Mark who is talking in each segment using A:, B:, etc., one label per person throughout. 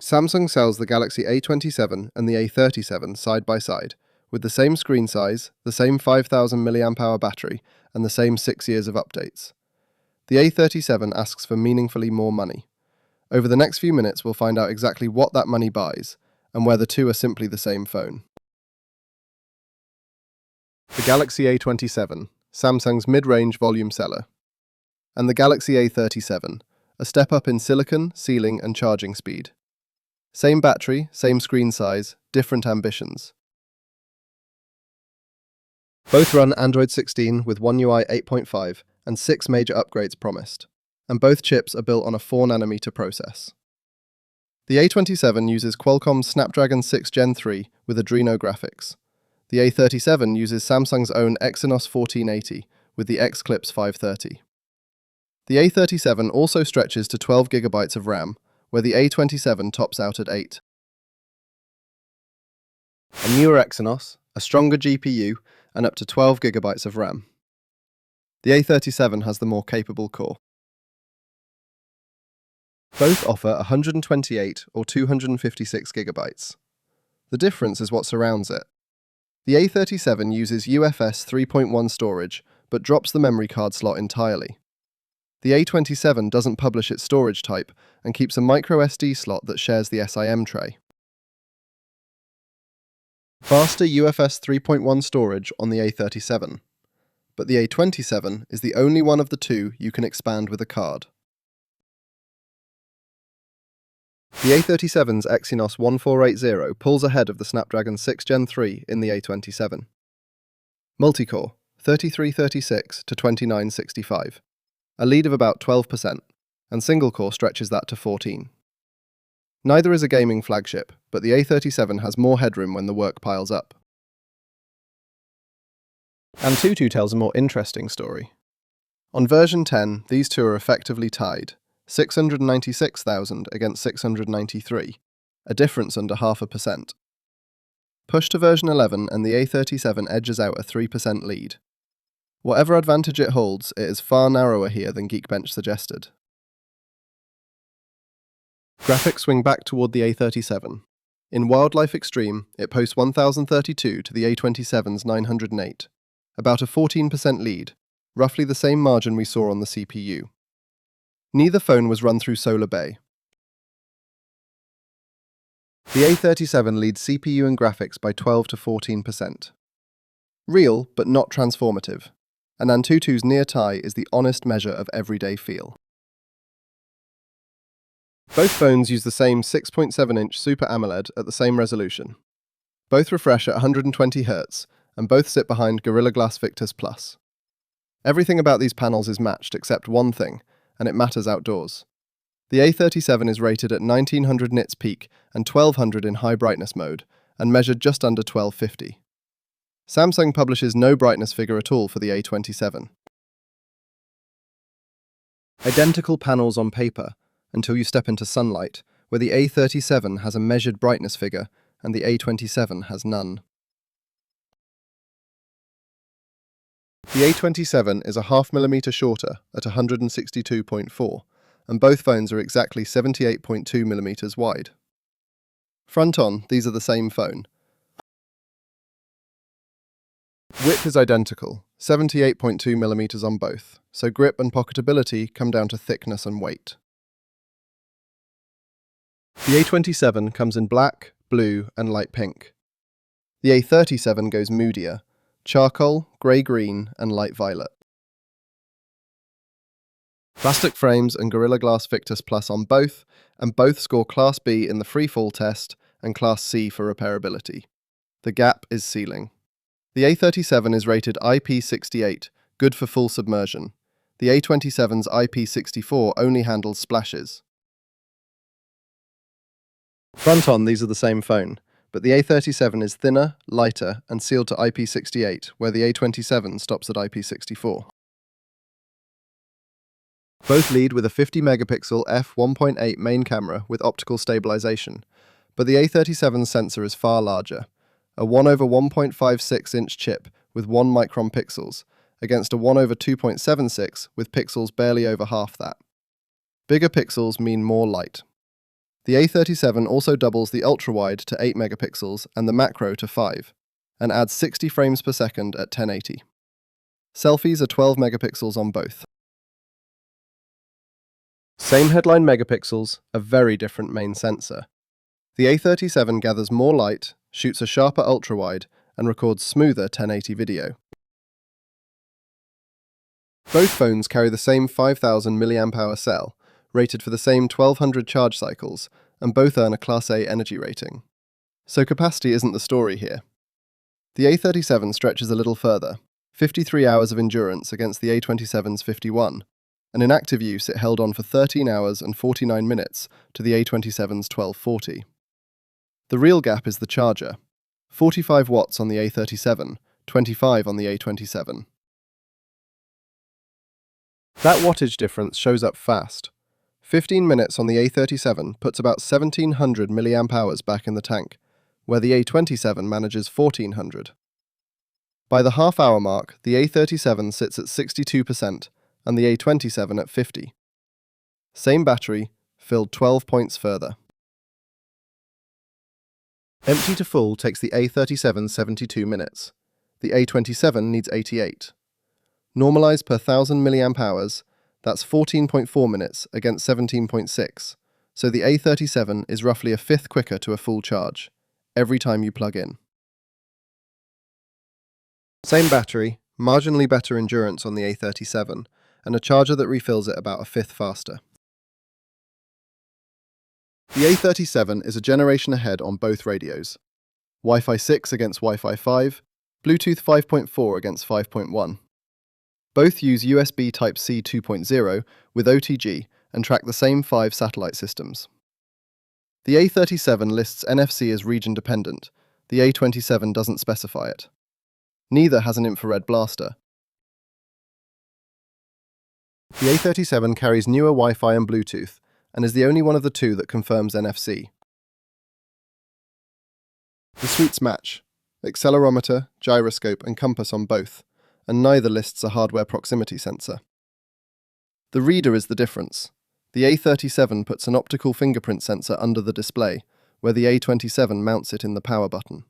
A: Samsung sells the Galaxy A27 and the A37 side by side, with the same screen size, the same 5000 milliamp-hour battery, and the same 6 years of updates. The A37 asks for meaningfully more money. Over the next few minutes, we'll find out exactly what that money buys, and where the two are simply the same phone. The Galaxy A27, Samsung's mid-range volume seller, and the Galaxy A37, a step up in silicon, sealing, and charging speed. Same battery, same screen size, different ambitions. Both run Android 16 with One UI 8.5 and 6 major upgrades promised, and both chips are built on a 4nm process. The A27 uses Qualcomm's Snapdragon 6 Gen 3 with Adreno graphics. The A37 uses Samsung's own Exynos 1480 with the Xclipse 530. The A37 also stretches to 12GB of RAM, where the A27 tops out at 8. A newer Exynos, a stronger GPU, and up to 12GB of RAM. The A37 has the more capable core. Both offer 128 or 256GB. The difference is what surrounds it. The A37 uses UFS 3.1 storage, but drops the memory card slot entirely. The A27 doesn't publish its storage type and keeps a microSD slot that shares the SIM tray. Faster UFS 3.1 storage on the A37, but the A27 is the only one of the two you can expand with a card. The A37's Exynos 1480 pulls ahead of the Snapdragon 6 Gen 3 in the A27. Multicore, 3336 to 2965. A lead of about 12%, and single-core stretches that to 14%. Neither is a gaming flagship, but the A37 has more headroom when the work piles up. AnTuTu tells a more interesting story. On version 10, these two are effectively tied, 696,000 against 693, a difference under 0.5%. Push to version 11 and the A37 edges out a 3% lead. Whatever advantage it holds, it is far narrower here than Geekbench suggested. Graphics swing back toward the A37. In Wildlife Extreme, it posts 1032 to the A27's 908, about a 14% lead, roughly the same margin we saw on the CPU. Neither phone was run through Solar Bay. The A37 leads CPU and graphics by 12 to 14%. Real, but not transformative. And AnTuTu's near tie is the honest measure of everyday feel. Both phones use the same 6.7-inch Super AMOLED at the same resolution. Both refresh at 120Hz, and both sit behind Gorilla Glass Victus Plus. Everything about these panels is matched except one thing, and it matters outdoors. The A37 is rated at 1900 nits peak and 1200 in high brightness mode, and measured just under 1250. Samsung publishes no brightness figure at all for the A27. Identical panels on paper, until you step into sunlight, where the A37 has a measured brightness figure and the A27 has none. The A27 is a 0.5mm shorter at 162.4, and both phones are exactly 78.2mm wide. Front on, these are the same phone. Width is identical, 78.2mm on both, so grip and pocketability come down to thickness and weight. The A27 comes in black, blue, and light pink. The A37 goes moodier, charcoal, grey-green, and light violet. Plastic frames and Gorilla Glass Victus Plus on both, and both score Class B in the freefall test and Class C for repairability. The gap is sealing. The A37 is rated IP68, good for full submersion. The A27's IP64 only handles splashes. Front on, these are the same phone, but the A37 is thinner, lighter, and sealed to IP68, where the A27 stops at IP64. Both lead with a 50-megapixel f1.8 main camera with optical stabilization, but the A37's sensor is far larger, a 1/1.56-inch chip with 1 micron pixels, against a 1/2.76 with pixels barely over half that. Bigger pixels mean more light. The A37 also doubles the ultra-wide to 8 megapixels and the macro to 5, and adds 60 frames per second at 1080. Selfies are 12 megapixels on both. Same headline megapixels, a very different main sensor. The A37 gathers more light, shoots a sharper ultra-wide, and records smoother 1080 video. Both phones carry the same 5000 milliamp-hour cell, rated for the same 1200 charge cycles, and both earn a Class A energy rating. So capacity isn't the story here. The A37 stretches a little further, 53 hours of endurance against the A27's 51, and in active use it held on for 13 hours and 49 minutes to the A27's 1240. The real gap is the charger, 45 watts on the A37, 25 on the A27. That wattage difference shows up fast. 15 minutes on the A37 puts about 1700 milliamp hours back in the tank, where the A27 manages 1400. By the half-hour mark, the A37 sits at 62% and the A27 at 50%. Same battery, filled 12 points further. Empty to full takes the A37 72 minutes. The A27 needs 88. Normalized per 1000 milliamp hours, that's 14.4 minutes against 17.6, so the A37 is roughly a fifth quicker to a full charge, every time you plug in. Same battery, marginally better endurance on the A37, and a charger that refills it about a fifth faster. The A37 is a generation ahead on both radios. Wi-Fi 6 against Wi-Fi 5, Bluetooth 5.4 against 5.1. Both use USB Type-C 2.0 with OTG and track the same 5 satellite systems. The A37 lists NFC as region-dependent, the A27 doesn't specify it. Neither has an infrared blaster. The A37 carries newer Wi-Fi and Bluetooth, and is the only one of the two that confirms NFC. The suites match: accelerometer, gyroscope and compass on both, and neither lists a hardware proximity sensor. The reader is the difference. The A37 puts an optical fingerprint sensor under the display, where the A27 mounts it in the power button.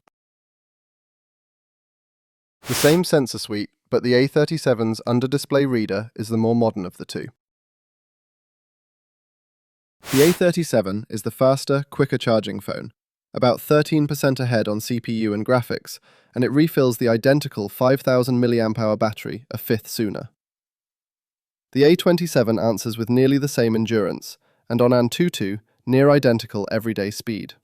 A: The same sensor suite, but the A37's under-display reader is the more modern of the two. The A37 is the faster, quicker charging phone, about 13% ahead on CPU and graphics, and it refills the identical 5000 milliamp-hour battery a fifth sooner. The A27 answers with nearly the same endurance, and on AnTuTu, near identical everyday speed.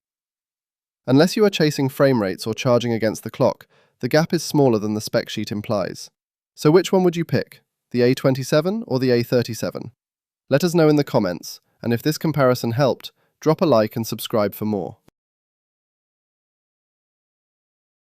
A: Unless you are chasing frame rates or charging against the clock, the gap is smaller than the spec sheet implies. So which one would you pick, the A27 or the A37? Let us know in the comments, and if this comparison helped, drop a like and subscribe for more.